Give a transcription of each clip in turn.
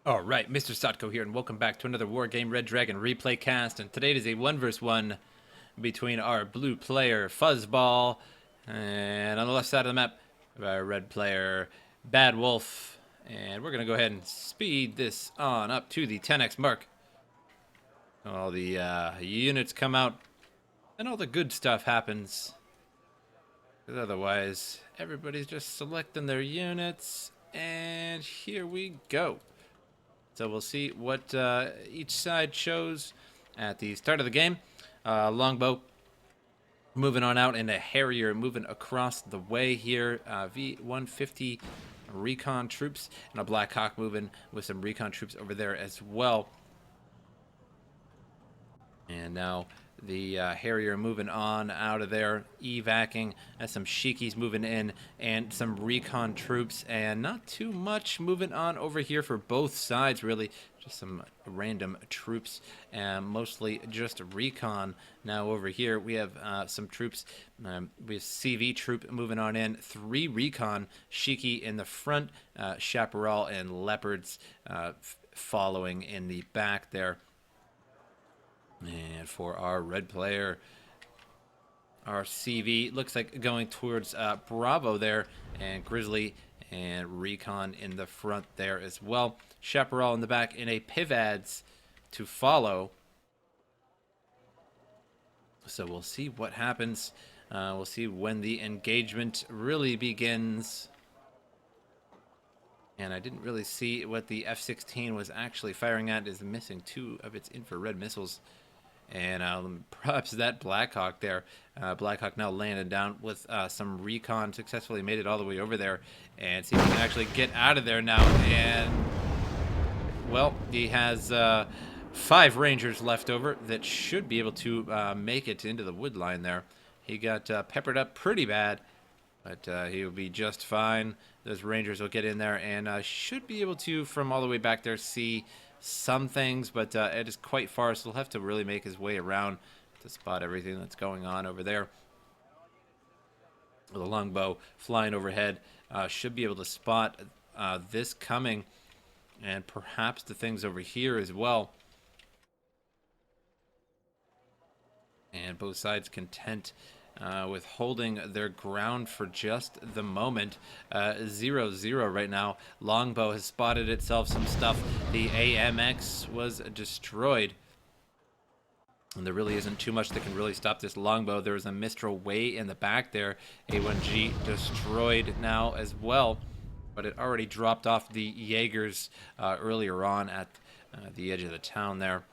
Alright, MrSotko here, and welcome back to another Wargame Red Dragon replay cast. And today it is a 1v1 between our blue player, FuzzzBall, and on the left side of the map, our red player, BadWolf. And we're going to go ahead and speed this on up to the 10x mark. All the units come out, and all the good stuff happens. Because otherwise, everybody's just selecting their units, and here we go. So we'll see what each side shows at the start of the game. Longbow moving on out, and a Harrier moving across the way here. V-150 recon troops, and a Black Hawk moving with some recon troops over there as well. And now the Harrier moving on out of there, evacing, and some Shiki's moving in, and some recon troops, and not too much moving on over here for both sides, really. Just some random troops, and mostly just recon. Now over here we have some troops. We have CV troop moving on in, 3 recon, Shiki in the front, Chaparral and Leopards following in the back there. And for our red player, our CV looks like going towards Bravo there, and Grizzly and Recon in the front there as well. Chaparral in the back in a Pivads to follow. So we'll see what happens. We'll see when the engagement really begins. And I didn't really see what the F-16 was actually firing at. Is missing 2 of its infrared missiles. And perhaps that Black Hawk there. Black Hawk now landed down with some recon. Successfully made it all the way over there. And see if he can actually get out of there now. And, well, he has 5 Rangers left over that should be able to make it into the wood line there. He got peppered up pretty bad. But he will be just fine. Those Rangers will get in there and should be able to, from all the way back there, see some things, but it is quite far, so he'll have to really make his way around to spot everything that's going on over there. The longbow flying overhead should be able to spot this coming, and perhaps the things over here as well. And both sides content with holding their ground for just the moment. 0-0 right now. Longbow has spotted itself some stuff. The AMX was destroyed. And there really isn't too much that can really stop this longbow. There was a Mistral way in the back there. A1G destroyed now as well. But it already dropped off the Jaegers earlier on at the edge of the town there.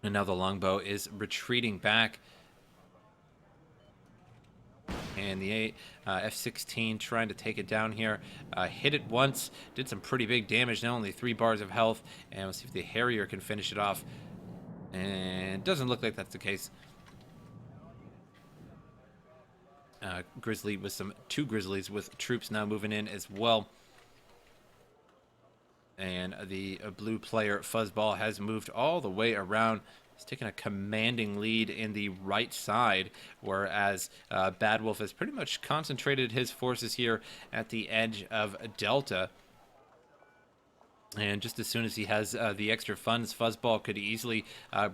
And now the longbow is retreating back. And the F-16 trying to take it down here. Hit it once. Did some pretty big damage. Now only 3 bars of health. And we'll see if the Harrier can finish it off. And doesn't look like that's the case. Grizzly with some 2 Grizzlies with troops now moving in as well. And the blue player, FuzzzBall, has moved all the way around. He's taken a commanding lead in the right side, whereas BadWolf has pretty much concentrated his forces here at the edge of Delta. And just as soon as he has the extra funds, FuzzzBall could easily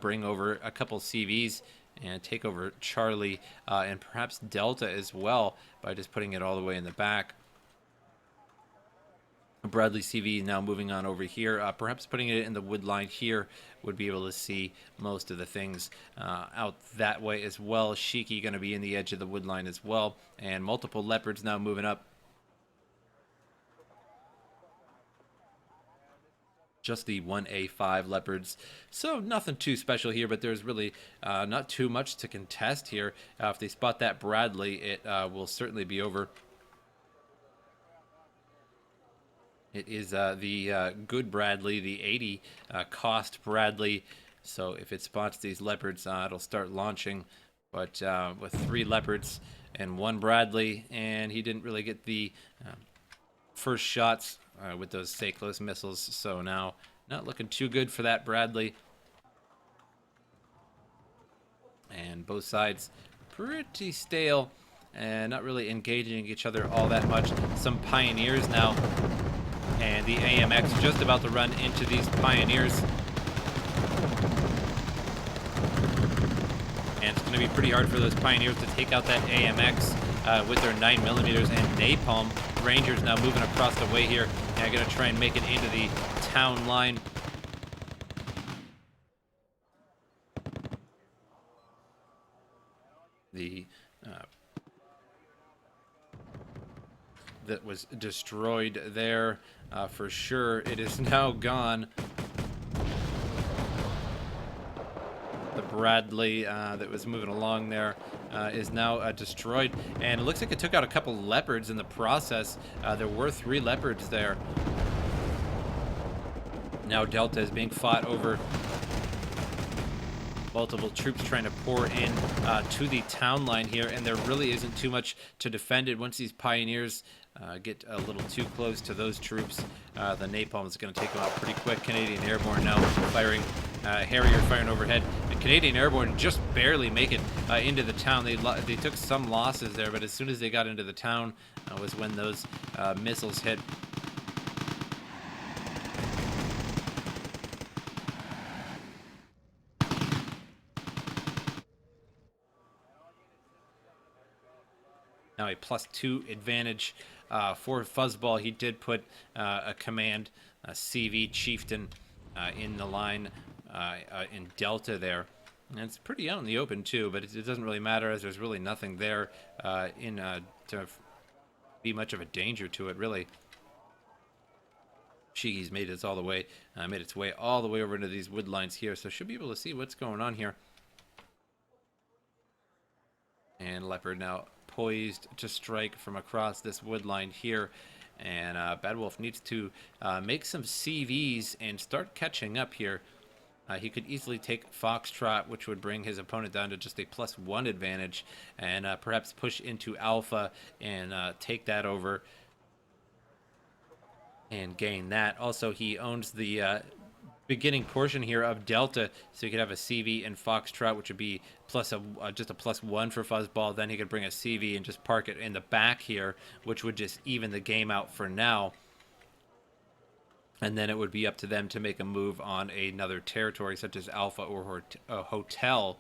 bring over a couple CVs and take over Charlie and perhaps Delta as well by just putting it all the way in the back. Bradley CV now moving on over here, perhaps putting it in the wood line here would be able to see most of the things out that way as well. Shiki going to be in the edge of the wood line as well, and multiple Leopards now moving up. Just the 1A5 Leopards, so nothing too special here, but there's really not too much to contest here. If they spot that Bradley, it will certainly be over. It is the good Bradley, the 80 cost Bradley. So if it spots these Leopards, it'll start launching. But with 3 Leopards and 1 Bradley, and he didn't really get the first shots with those Saklos missiles. So now not looking too good for that Bradley. And both sides pretty stale and not really engaging each other all that much. Some Pioneers now. And the AMX just about to run into these Pioneers. And it's going to be pretty hard for those Pioneers to take out that AMX with their 9mm and napalm. Rangers now moving across the way here, and going to try and make it into the town line. The that was destroyed there for sure. It is now gone. The Bradley that was moving along there is now destroyed, and it looks like it took out a couple Leopards in the process. There were 3 Leopards there. Now Delta is being fought over. Multiple troops trying to pour in to the town line here, and there really isn't too much to defend it. Once these Pioneers get a little too close to those troops, the napalm is going to take them out pretty quick. Canadian Airborne now firing, Harrier firing overhead. And Canadian Airborne just barely make it into the town. They took some losses there, but as soon as they got into the town was when those missiles hit. Now a +2 advantage for FuzzzBall. He did put a command, CV Chieftain, in the line in Delta there. And it's pretty out in the open too, but it doesn't really matter as there's really nothing there to be much of a danger to it, really. Shigi's made its way all the way over into these wood lines here, so should be able to see what's going on here. And Leopard now poised to strike from across this wood line here, and BadWolf needs to make some CVs and start catching up here. He could easily take Foxtrot, which would bring his opponent down to just a +1 advantage, and perhaps push into Alpha and take that over and gain that. Also, he owns the beginning portion here of Delta, so he could have a CV and Foxtrot, which would be just a +1 for FuzzzBall. Then he could bring a CV and just park it in the back here, which would just even the game out for now. And then it would be up to them to make a move on another territory, such as Alpha or a Hotel,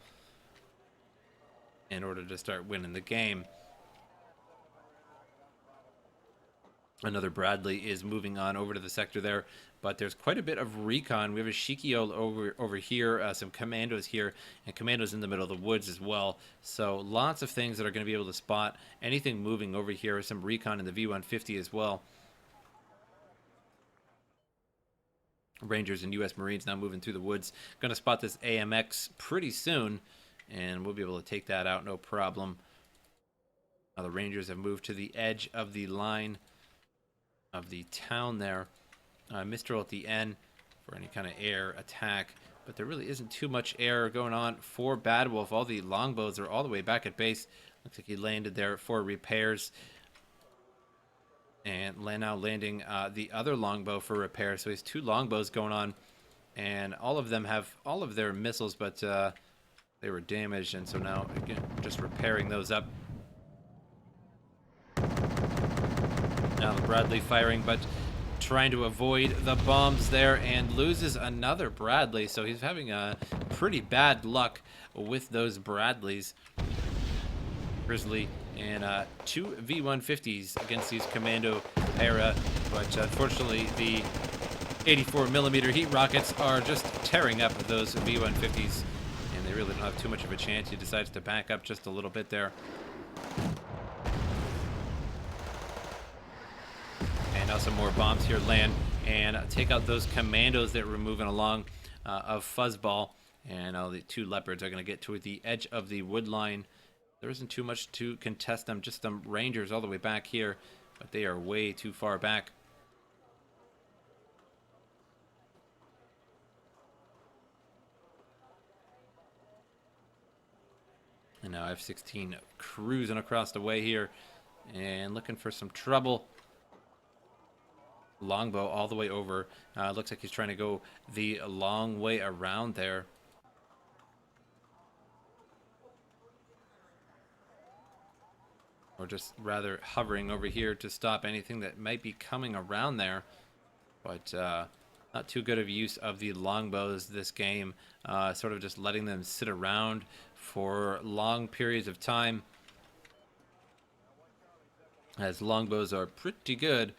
in order to start winning the game. Another Bradley is moving on over to the sector there, but there's quite a bit of recon. We have a Shikio over here, some commandos here, and commandos in the middle of the woods as well. So lots of things that are going to be able to spot anything moving over here. Some recon in the V-150 as well. Rangers and U.S. Marines now moving through the woods. Going to spot this AMX pretty soon, and we'll be able to take that out no problem. Now the Rangers have moved to the edge of the line of the town there. Mistral at the end for any kind of air attack, but there really isn't too much air going on for BadWolf. All the longbows are all the way back at base. Looks like he landed there for repairs, and now landing the other longbow for repair. So he has 2 longbows going on, and all of them have all of their missiles, but they were damaged, and so now again just repairing those up. Now the Bradley firing, but trying to avoid the bombs there, and loses another Bradley. So he's having a pretty bad luck with those Bradleys. Grizzly and 2 V-150s against these Commando Para, but unfortunately the 84mm heat rockets are just tearing up those V-150s, and they really don't have too much of a chance. He decides to back up just a little bit there. Now some more bombs here land and take out those commandos that were moving along of FuzzzBall. And now the 2 Leopards are going to get to the edge of the wood line. There isn't too much to contest them, just some Rangers all the way back here, but they are way too far back. And now F-16 cruising across the way here and looking for some trouble. Longbow all the way over. Looks like he's trying to go the long way around there. Or just rather hovering over here to stop anything that might be coming around there. But not too good of use of the longbows this game. Sort of just letting them sit around for long periods of time, as longbows are pretty good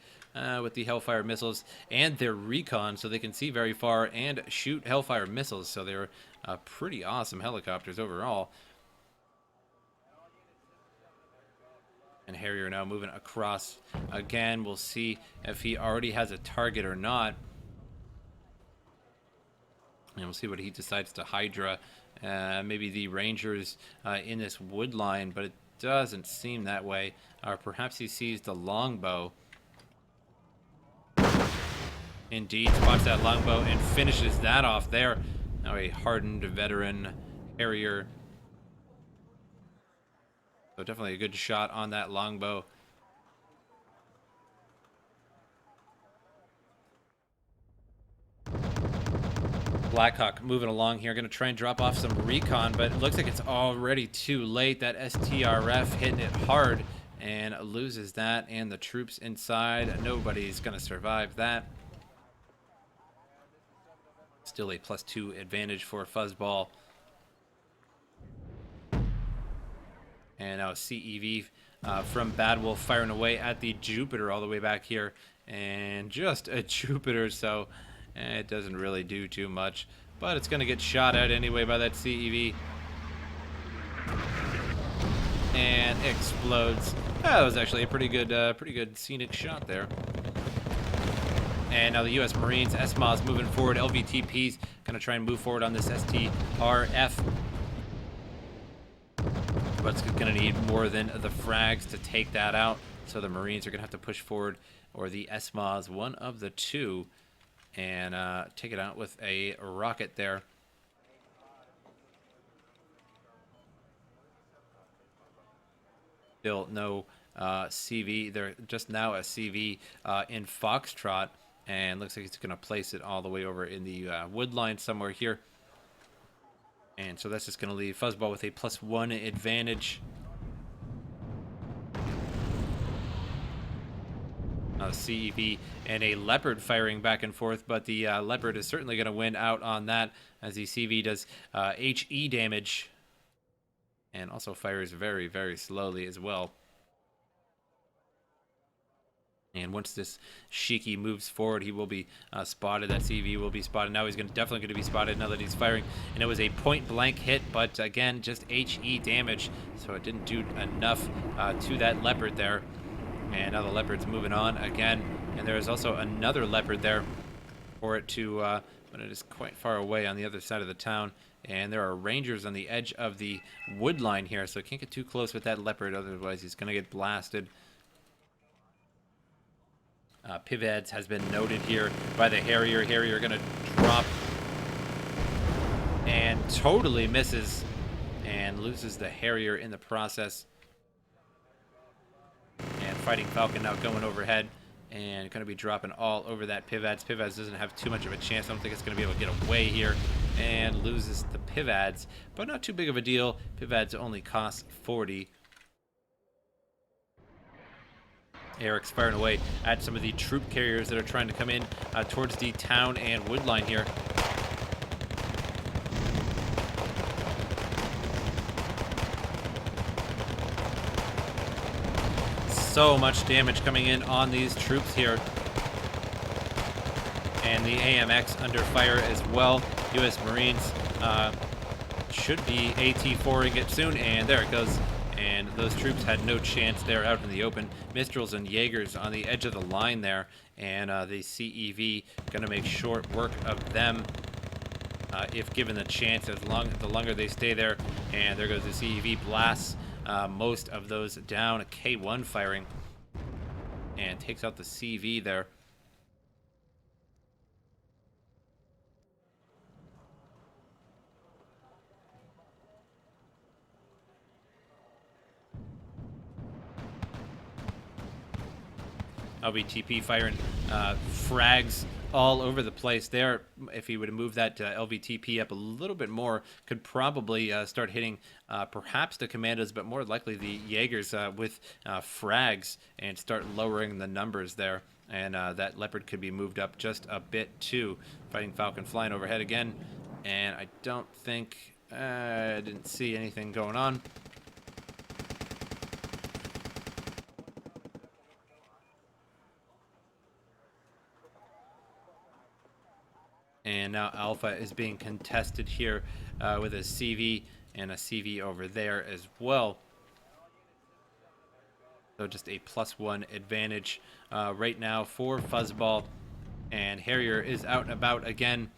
with the Hellfire missiles and their recon, so they can see very far and shoot Hellfire missiles. So they're pretty awesome helicopters overall. And Harrier now moving across again. We'll see if he already has a target or not. And we'll see what he decides to Hydra. Maybe the Rangers in this wood line, but it doesn't seem that way. Or perhaps he sees the longbow. Indeed, spots that longbow and finishes that off there. Now a hardened veteran Harrier. So definitely a good shot on that longbow. Blackhawk moving along here. Going to try and drop off some recon, but it looks like it's already too late. That STRF hitting it hard and loses that, and the troops inside. Nobody's going to survive that. Still a +2 advantage for FuzzzBall. And now CEV from BadWolf firing away at the Jupiter all the way back here. And just a Jupiter, so it doesn't really do too much. But it's going to get shot at anyway by that CEV. And explodes. That was actually a pretty good scenic shot there. And now the U.S. Marines, SMOS moving forward. LVTP's going to try and move forward on this STRF. But it's going to need more than the frags to take that out. So the Marines are going to have to push forward, or the SMOS, one of the two, and take it out with a rocket there. Still no CV. They're just now a CV in Foxtrot. And looks like he's going to place it all the way over in the wood line somewhere here. And so that's just going to leave FuzzzBall with a +1 advantage. CEV and a Leopard firing back and forth, but the Leopard is certainly going to win out on that, as the CV does HE damage and also fires very, very slowly as well. And once this Shiki moves forward, he will be spotted. That CV will be spotted. Now he's definitely going to be spotted now that he's firing. And it was a point-blank hit, but again, just HE damage. So it didn't do enough to that Leopard there. And now the Leopard's moving on again. And there is also another Leopard there for it to, but it is quite far away on the other side of the town. And there are Rangers on the edge of the wood line here, so can't get too close with that Leopard, otherwise he's going to get blasted. Pivads has been noted here by the Harrier. Harrier going to drop and totally misses and loses the Harrier in the process. And Fighting Falcon now going overhead and going to be dropping all over that Pivads. Pivads doesn't have too much of a chance. I don't think it's going to be able to get away here, and loses the Pivads, but not too big of a deal. Pivads only cost 40. Eric's firing away at some of the troop carriers that are trying to come in towards the town and wood line here. So much damage coming in on these troops here. And the AMX under fire as well. U.S. Marines should be AT4ing it soon, and there it goes. And those troops had no chance there out in the open. Mistrals and Jaegers on the edge of the line there, and the CEV going to make short work of them if given the chance. The longer they stay there, and there goes the CEV, blasts most of those down. A K1 firing and takes out the CV there. LVTP firing frags all over the place there. If he would have moved that LVTP up a little bit more, could probably start hitting perhaps the commandos, but more likely the Jaegers with frags, and start lowering the numbers there And that leopard could be moved up just a bit too. Fighting falcon flying overhead again. And I don't think... I didn't see anything going on. And now Alpha is being contested here with a CV and a CV over there as well. So just a +1 advantage right now for FuzzzBall. And Harrier is out and about again.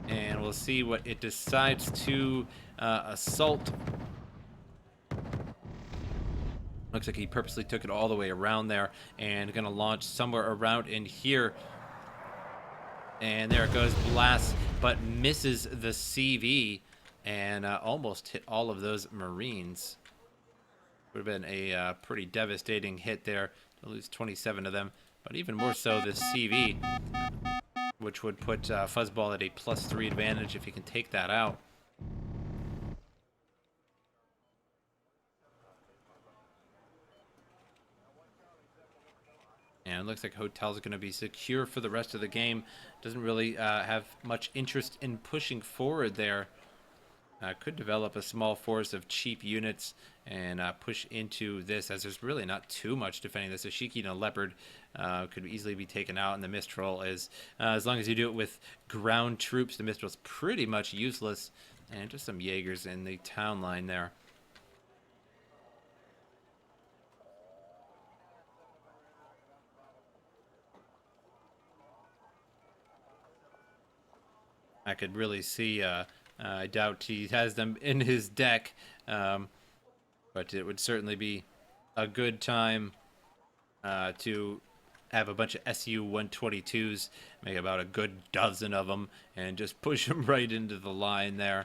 And we'll see what it decides to assault. Looks like he purposely took it all the way around there and going to launch somewhere around in here. And there it goes, blast, but misses the CV and almost hit all of those Marines. Would have been a pretty devastating hit there to lose 27 of them, but even more so this CV, which would put FuzzzBall at a +3 advantage if he can take that out. And it looks like Hotel's going to be secure for the rest of the game. Doesn't really have much interest in pushing forward there. Could develop a small force of cheap units and push into this, as there's really not too much defending this. A Shiki and a Leopard could easily be taken out, and the Mistral is, as long as you do it with ground troops, the Mistral's pretty much useless. And just some Jaegers in the town line there. I could really see, I doubt he has them in his deck, but it would certainly be a good time to have a bunch of SU-122s, make about a good dozen of them, and just push them right into the line there.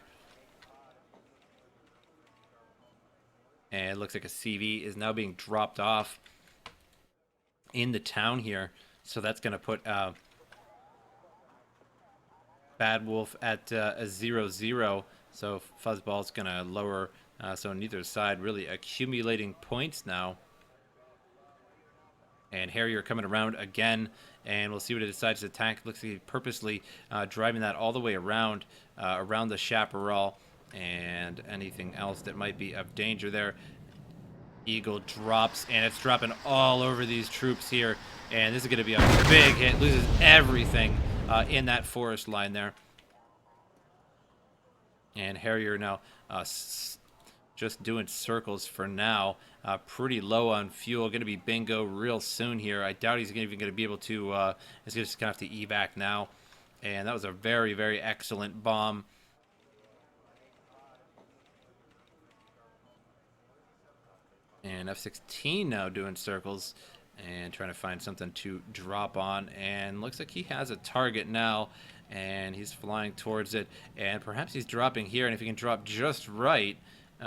And it looks like a CV is now being dropped off in the town here, so that's going to put... BadWolf at a 0-0, so FuzzzBall's gonna lower, so neither side really accumulating points now. And Harrier coming around again, and we'll see what it decides to attack. Looks like he's purposely driving that all the way around, around the chaparral, and anything else that might be of danger there. Eagle drops, and it's dropping all over these troops here, and this is gonna be a big hit. Loses everything in that forest line there. And Harrier now just doing circles for now. Pretty low on fuel. Going to be bingo real soon here. I doubt he's even going to be able to... he's just going to have to evac now. And that was a very, very excellent bomb. And F-16 now doing circles and trying to find something to drop on, and looks like he has a target now, and he's flying towards it, and perhaps he's dropping here, and if he can drop just right,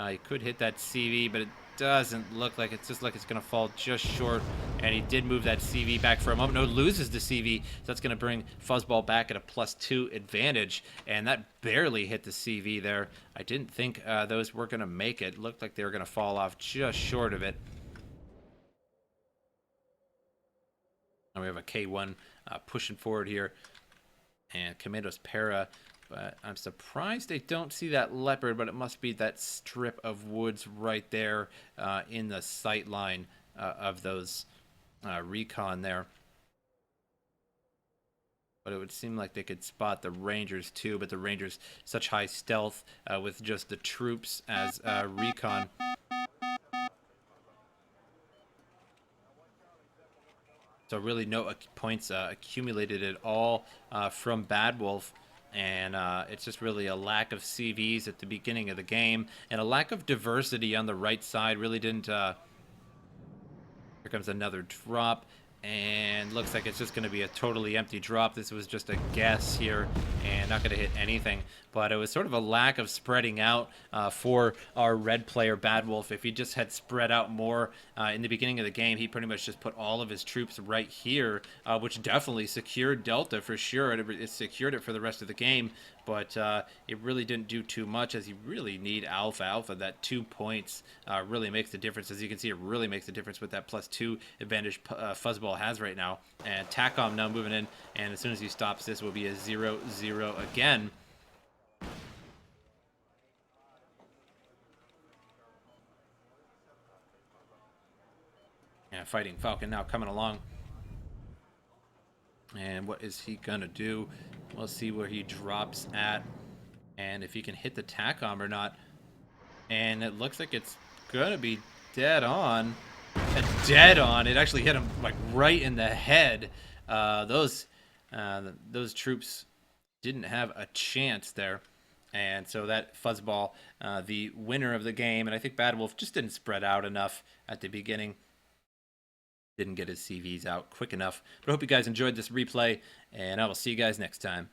he could hit that CV, but it doesn't look like it's just like it's going to fall just short, and he did move that CV back for a moment. No, loses the CV, so that's going to bring FuzzzBall back at a +2 advantage, and that barely hit the CV there. I didn't think those were going to make it. It looked like they were going to fall off just short of it. And we have a K1 pushing forward here, and Commandos Para, but I'm surprised they don't see that Leopard, but it must be that strip of woods right there in the sight line of those recon there. But it would seem like they could spot the Rangers too, but the Rangers such high stealth with just the troops as recon. So really no points accumulated at all from BadWolf, and it's just really a lack of CVs at the beginning of the game, and a lack of diversity on the right side. Really didn't... Here comes another drop, and looks like it's just going to be a totally empty drop. This was just a guess here, and not going to hit anything. But it was sort of a lack of spreading out for our red player, BadWolf. If he just had spread out more in the beginning of the game, he pretty much just put all of his troops right here, which definitely secured Delta for sure. It secured it for the rest of the game. but it really didn't do too much, as you really need alpha. Alpha, that 2 points really makes the difference. As you can see, it really makes the difference with that +2 advantage FuzzzBall has right now. And TACOM now moving in, and as soon as he stops, this will be a 0-0 again. Yeah, Fighting Falcon now coming along. And what is he gonna do? We'll see where he drops at, and if he can hit the TACOM or not. And it looks like it's gonna be dead on. Dead on. It actually hit him like right in the head. Those troops didn't have a chance there. And so that FuzzzBall, the winner of the game, and I think BadWolf just didn't spread out enough at the beginning. Didn't get his CVs out quick enough. But I hope you guys enjoyed this replay, and I will see you guys next time.